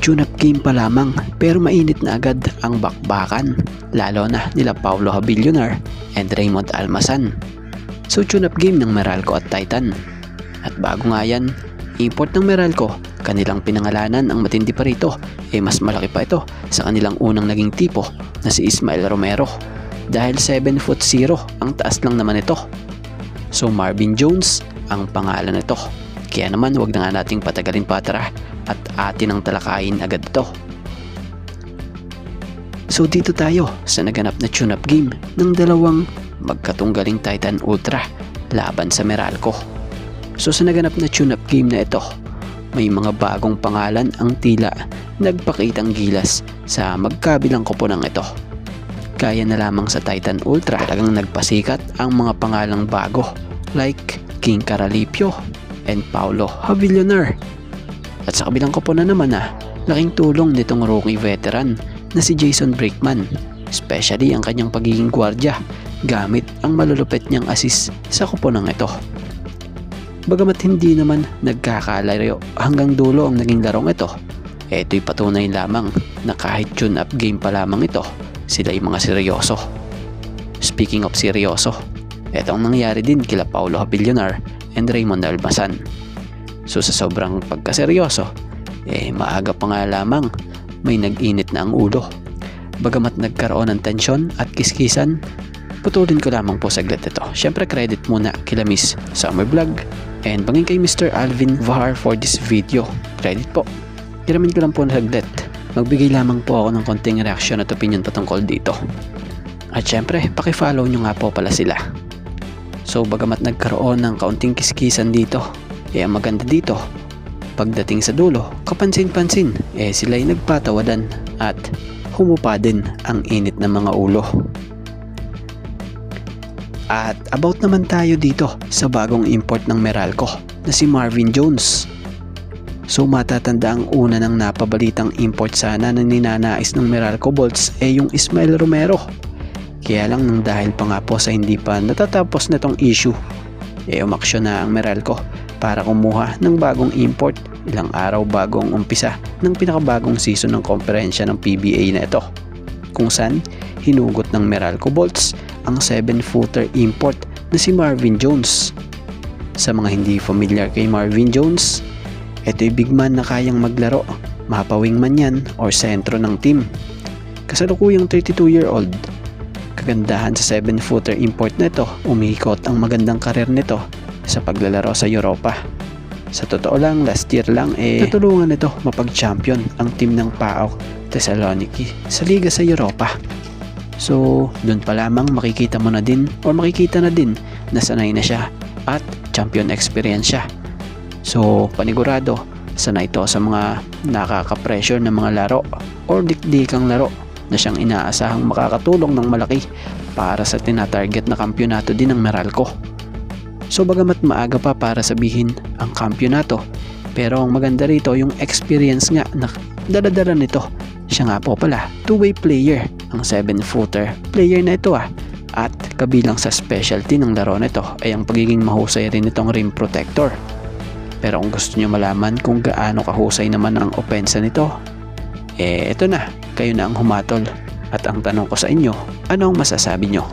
tune-up game pa lamang pero mainit na agad ang bakbakan, lalo na nila Paulo Havillonar and Raymond Almasan. So tune-up game ng Meralco at Titan. At bago nga yan, import ng Meralco, kanilang pinangalanan ang matindi pa rito, mas malaki pa ito sa kanilang unang naging tipo na si Ismael Romero. Dahil 7'0" ang taas lang naman ito. So Marvin Jones ang pangalan nito. Kaya naman wag na nga nating patagalin pa, tara at atin ang talakayin agad ito. So dito tayo sa naganap na tune-up game ng dalawang magkatunggaling Titan Ultra laban sa Meralco. So sa naganap na tune-up game na ito, may mga bagong pangalan ang tila nagpakitang gilas sa magkabilang koponang ito. Kaya na lamang sa Titan Ultra talagang nagpasikat ang mga pangalang bago like King Caralipio and Paulo Havillonar. At sa kabilang koponan naman laking tulong nitong rookie veteran na si Jason Brickman, especially ang kanyang pagiging gwardya gamit ang malulupit niyang assist sa koponang ito. Bagamat hindi naman nagkakalaro hanggang dulo ang naging larong ito, ito'y patunay lamang na kahit tune-up game pa lamang ito, sila ay mga seryoso. Speaking of seryoso, ito ang nangyari din kila Paulo Havillonar and Raymond Almasan. So sa sobrang pagkaseryoso, maaga pa nga lamang may nag-init na ang ulo. Bagamat nagkaroon ng tensyon at kiskisan, putulin ko lamang po saglit ito. Syempre credit muna kila Miss Summer Vlog and bangin kay Mr. Alvin Vahar for this video. Credit po. Hiramin ko lang po na saglit. Magbigay lamang po ako ng konting reaction at opinion patungkol dito. At syempre, pakifollow nyo nga po pala sila. So bagamat nagkaroon ng kaunting kiskisan dito, ang maganda dito, pagdating sa dulo, kapansin-pansin, sila ay nagpatawadan at humupa din ang init ng mga ulo. At about naman tayo dito sa bagong import ng Meralco na si Marvin Jones. So matatanda ang una ng napabalitang import sana na ninanais ng Meralco Bolts yung Ismael Romero. Kaya lang nang dahil pa nga po sa hindi pa natatapos na tong issue, umaksyon na ang Meralco para kumuha ng bagong import ilang araw bago ang umpisa ng pinakabagong season ng komperensya ng PBA na ito, kung saan hinugot ng Meralco Bolts ang 7-footer import na si Marvin Jones. Sa mga hindi familiar kay Marvin Jones, ito'y big man na kayang maglaro, mapawing man yan or sentro ng team. Kasalukuyang 32-year-old. Kagandahan sa 7-footer import na ito, umikot ang magandang karir nito sa paglalaro sa Europa. Sa totoo lang, last year lang natulungan nito mapag-champion ang team ng PAOK Thessaloniki sa liga sa Europa. So doon pa lamang makikita mo na din or makikita na din na sanay na siya at champion experience siya. So panigurado sanay ito sa mga nakaka-pressure na mga laro or dikdikang laro na siyang inaasahang makakatulong ng malaki para sa tinatarget na kampyonato din ng Meralco. So bagamat maaga pa para sabihin ang kampyonato, pero ang maganda rito yung experience nga na daladala nito. Siya nga po pala, two-way player ang 7-footer player na ito at kabilang sa specialty ng laro nito ay ang pagiging mahusay rin nitong rim protector. Pero kung gusto nyo malaman kung gaano kahusay naman ang opensa nito, ito na, kayo na ang humatol. At ang tanong ko sa inyo, ano ang masasabi nyo?